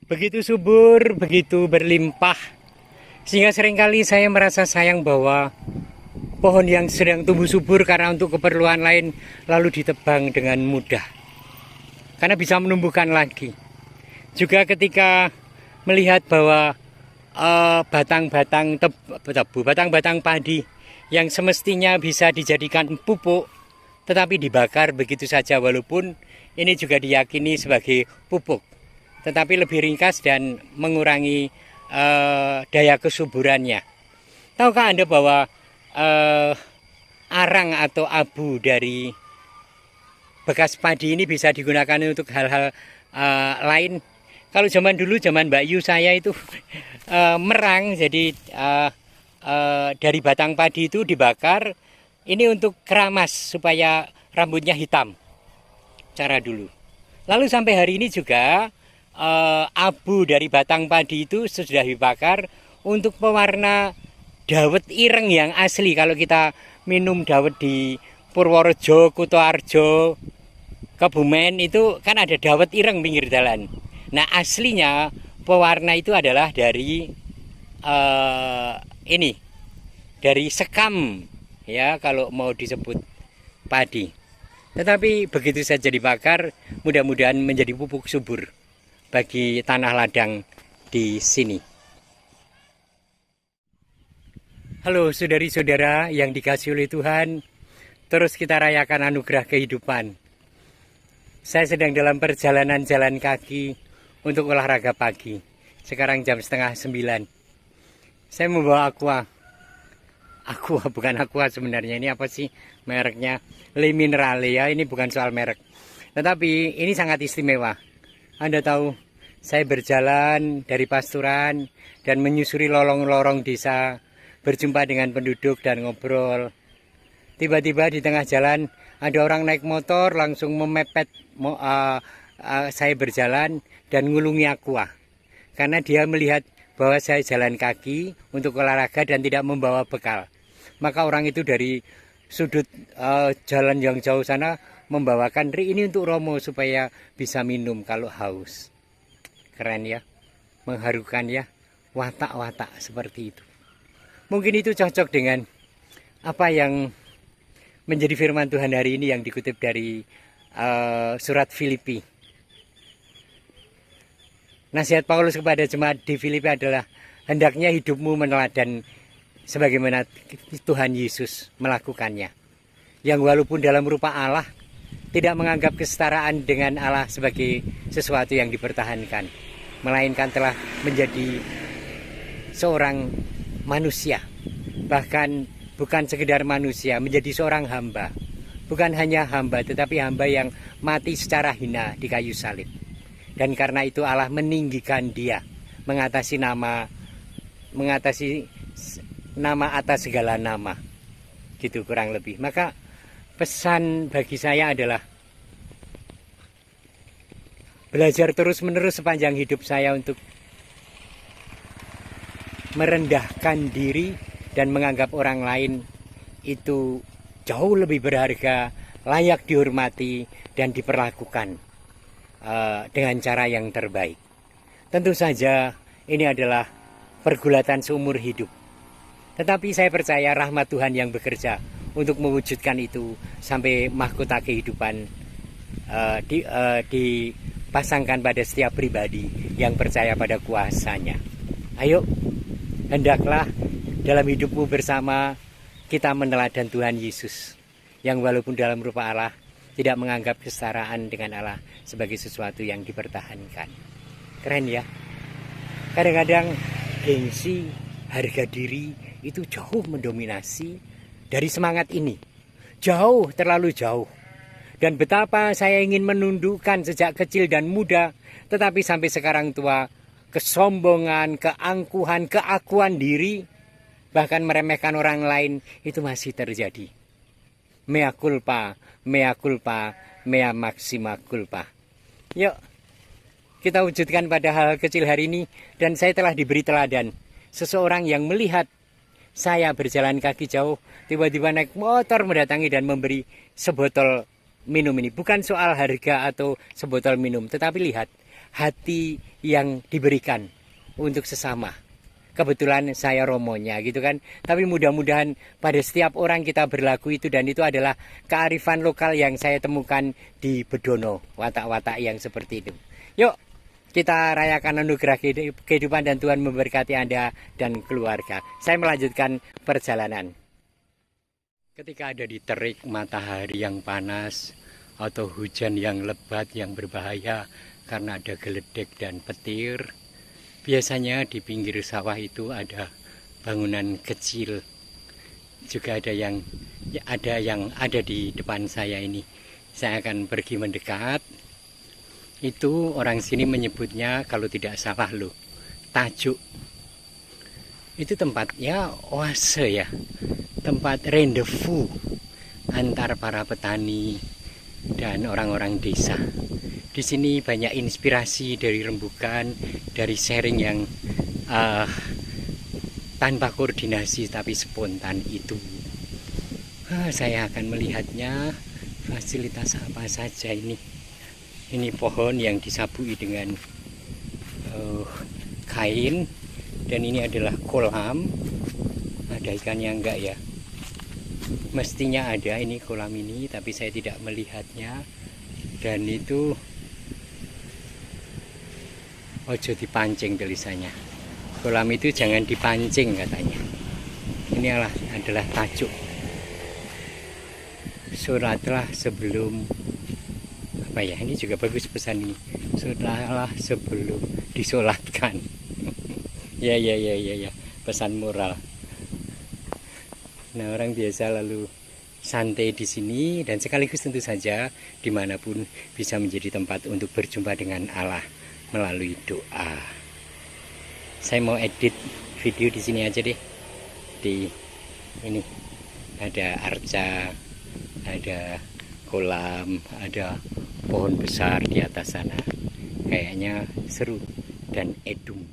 begitu subur, begitu berlimpah, sehingga seringkali saya merasa sayang bahwa pohon yang sedang tumbuh subur karena untuk keperluan lain lalu ditebang dengan mudah, karena bisa menumbuhkan lagi. Juga ketika melihat bahwa batang-batang tebu, batang-batang padi yang semestinya bisa dijadikan pupuk, tetapi dibakar begitu saja, walaupun ini juga diyakini sebagai pupuk, tetapi lebih ringkas dan mengurangi daya kesuburannya. Tahukah Anda bahwa arang atau abu dari bekas padi ini bisa digunakan untuk hal-hal lain? Kalau zaman dulu, zaman Mbak Yu saya itu merang, jadi dari batang padi itu dibakar, ini untuk keramas supaya rambutnya hitam, cara dulu. Lalu sampai hari ini juga abu dari batang padi itu sudah dibakar untuk pewarna dawet ireng yang asli. Kalau kita minum dawet di Purworejo, Kutoarjo, Kebumen itu kan ada dawet ireng pinggir jalan. Nah, aslinya pewarna itu adalah dari ini, dari sekam ya, kalau mau disebut padi. Tetapi begitu saja dibakar, mudah-mudahan menjadi pupuk subur bagi tanah ladang di sini. Halo saudari-saudara yang dikasihi oleh Tuhan, terus kita rayakan anugerah kehidupan. Saya sedang dalam perjalanan jalan kaki untuk olahraga pagi. Sekarang jam 8:30. Saya membawa aqua, bukan aqua sebenarnya, ini apa sih mereknya? Le Minerale ya, ini bukan soal merek. Tetapi ini sangat istimewa. Anda tahu, saya berjalan dari pasturan dan menyusuri lorong-lorong desa, berjumpa dengan penduduk dan ngobrol. Tiba-tiba di tengah jalan ada orang naik motor langsung memepet saya berjalan dan ngulungi aqua. Karena dia melihat bahwa saya jalan kaki untuk olahraga dan tidak membawa bekal. Maka orang itu dari sudut jalan yang jauh sana membawakan ini untuk Romo supaya bisa minum kalau haus. Keren ya, mengharukan ya, watak-watak seperti itu. Mungkin itu cocok dengan apa yang menjadi firman Tuhan hari ini yang dikutip dari surat Filipi. Nasihat Paulus kepada jemaat di Filipi adalah, hendaknya hidupmu meneladan sebagaimana Tuhan Yesus melakukannya, yang walaupun dalam rupa Allah tidak menganggap kesetaraan dengan Allah sebagai sesuatu yang dipertahankan, melainkan telah menjadi seorang manusia, bahkan bukan sekedar manusia, menjadi seorang hamba. Bukan hanya hamba, tetapi hamba yang mati secara hina di kayu salib. Dan karena itu Allah meninggikan dia, mengatasi nama atas segala nama. Gitu kurang lebih. Maka pesan bagi saya adalah belajar terus-menerus sepanjang hidup saya untuk merendahkan diri dan menganggap orang lain itu jauh lebih berharga, layak dihormati dan diperlakukan dengan cara yang terbaik. Tentu saja ini adalah pergulatan seumur hidup. Tetapi saya percaya rahmat Tuhan yang bekerja untuk mewujudkan itu sampai mahkota kehidupan dipasangkan pada setiap pribadi yang percaya pada kuasanya. Ayo, hendaklah dalam hidupmu bersama kita meneladan Tuhan Yesus, yang walaupun dalam rupa Allah tidak menganggap kesetaraan dengan Allah sebagai sesuatu yang dipertahankan. Keren ya. Kadang-kadang gengsi, harga diri itu jauh mendominasi dari semangat ini. Jauh, terlalu jauh. Dan betapa saya ingin menundukkan sejak kecil dan muda, tetapi sampai sekarang tua, kesombongan, keangkuhan, keakuan diri, bahkan meremehkan orang lain itu masih terjadi. Mea culpa, mea culpa, mea maxima culpa. Yuk, kita wujudkan pada hal kecil hari ini. Dan saya telah diberi teladan. Seseorang yang melihat saya berjalan kaki jauh, tiba-tiba naik motor mendatangi dan memberi sebotol minum ini. Bukan soal harga atau sebotol minum, tetapi lihat, hati yang diberikan untuk sesama. Kebetulan saya romonya gitu kan. Tapi mudah-mudahan pada setiap orang kita berlaku itu, dan itu adalah kearifan lokal yang saya temukan di Bedono, watak-watak yang seperti itu. Yuk kita rayakan anugerah kehidupan dan Tuhan memberkati Anda dan keluarga. Saya melanjutkan perjalanan. Ketika ada di terik matahari yang panas atau hujan yang lebat yang berbahaya karena ada geledek dan petir, biasanya di pinggir sawah itu ada bangunan kecil. Juga ada yang ada di depan saya ini. Saya akan pergi mendekat. Itu orang sini menyebutnya, kalau tidak salah loh, tajuk. Itu tempatnya oase ya, tempat rendezvous antar para petani dan orang-orang desa. Di sini banyak inspirasi dari rembukan, dari sharing yang tanpa koordinasi tapi spontan itu. Saya akan melihatnya, fasilitas apa saja ini. Ini pohon yang disabui dengan kain, dan ini adalah kolam. Ada ikannya enggak ya? Mestinya ada ini kolam ini, tapi saya tidak melihatnya. Dan itu ojo dipancing tulisannya. Kolam itu jangan dipancing katanya. Ini adalah tajuk. Sholatlah sebelum apa ya? Ini juga bagus pesan ini. Sholatlah sebelum disolatkan. Ya. Pesan moral. Nah, orang biasa lalu santai di sini, dan sekaligus tentu saja dimanapun bisa menjadi tempat untuk berjumpa dengan Allah melalui doa. Saya mau edit video di sini aja deh. Di ini ada arca, ada kolam, ada pohon besar di atas sana. Kayaknya seru dan edung.